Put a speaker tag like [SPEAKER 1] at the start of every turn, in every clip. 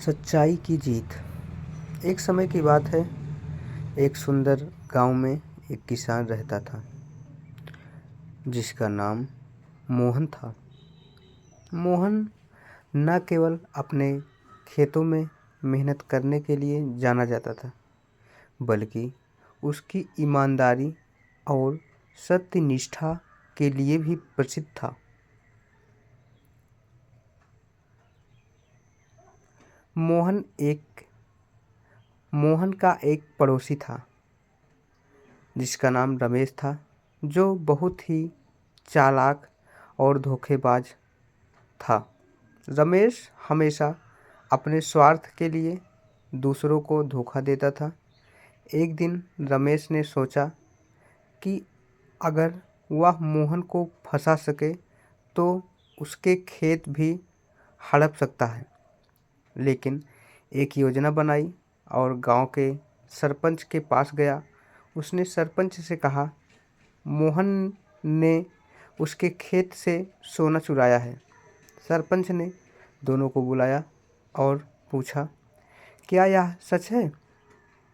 [SPEAKER 1] सच्चाई की जीत। एक समय की बात है। एक सुंदर गांव में एक किसान रहता था जिसका नाम मोहन था। मोहन न केवल अपने खेतों में मेहनत करने के लिए जाना जाता था, बल्कि उसकी ईमानदारी और सत्यनिष्ठा के लिए भी प्रसिद्ध था। मोहन का एक पड़ोसी था जिसका नाम रमेश था, जो बहुत ही चालाक और धोखेबाज था। रमेश हमेशा अपने स्वार्थ के लिए दूसरों को धोखा देता था। एक दिन रमेश ने सोचा कि अगर वह मोहन को फंसा सके तो उसके खेत भी हड़प सकता है। लेकिन एक योजना बनाई और गांव के सरपंच के पास गया। उसने सरपंच से कहा, मोहन ने उसके खेत से सोना चुराया है। सरपंच ने दोनों को बुलाया और पूछा, क्या यह सच है?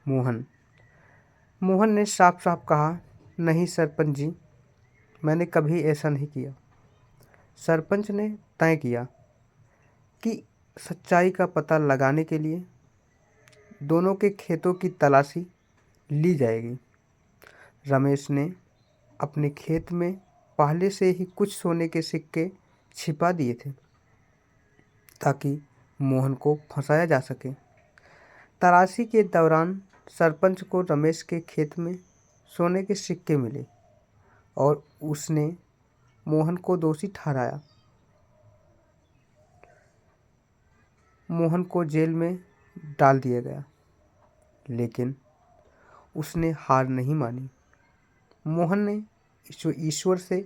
[SPEAKER 1] मोहन ने साफ साफ कहा, नहीं सरपंच जी, मैंने कभी ऐसा नहीं किया। सरपंच ने तय किया कि सच्चाई का पता लगाने के लिए दोनों के खेतों की तलाशी ली जाएगी। रमेश ने अपने खेत में पहले से ही कुछ सोने के सिक्के छिपा दिए थे ताकि मोहन को फंसाया जा सके। तलाशी के दौरान सरपंच को रमेश के खेत में सोने के सिक्के मिले और उसने मोहन को दोषी ठहराया। मोहन को जेल में डाल दिया गया, लेकिन उसने हार नहीं मानी। मोहन ने ईश्वर से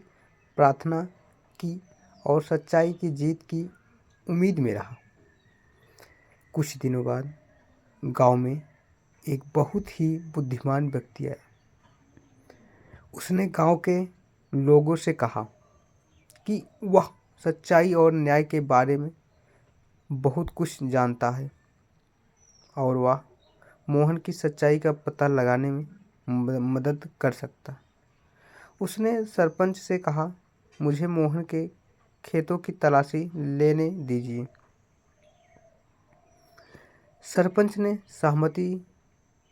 [SPEAKER 1] प्रार्थना की और सच्चाई की जीत की उम्मीद में रहा। कुछ दिनों बाद गांव में एक बहुत ही बुद्धिमान व्यक्ति आया। उसने गांव के लोगों से कहा कि वह सच्चाई और न्याय के बारे में बहुत कुछ जानता है और वह मोहन की सच्चाई का पता लगाने में मदद कर सकता है। उसने सरपंच से कहा, मुझे मोहन के खेतों की तलाशी लेने दीजिए। सरपंच ने सहमति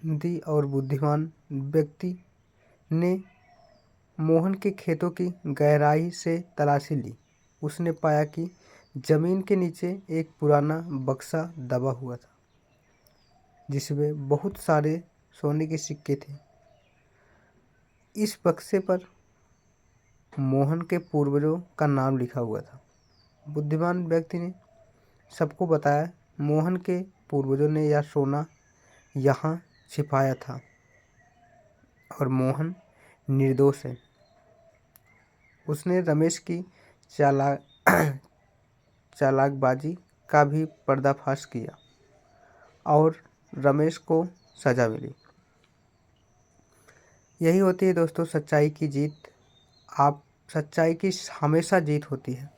[SPEAKER 1] दी और बुद्धिमान व्यक्ति ने मोहन के खेतों की गहराई से तलाशी ली। उसने पाया कि जमीन के नीचे एक पुराना बक्सा दबा हुआ था जिसमें बहुत सारे सोने के सिक्के थे। इस बक्से पर मोहन के पूर्वजों का नाम लिखा हुआ था। बुद्धिमान व्यक्ति ने सबको बताया, मोहन के पूर्वजों ने यह सोना यहाँ छिपाया था और मोहन निर्दोष है। उसने रमेश की चालाकबाजी का भी पर्दाफाश किया और रमेश को सजा मिली। यही होती है दोस्तों सच्चाई की जीत। सच्चाई की हमेशा जीत होती है।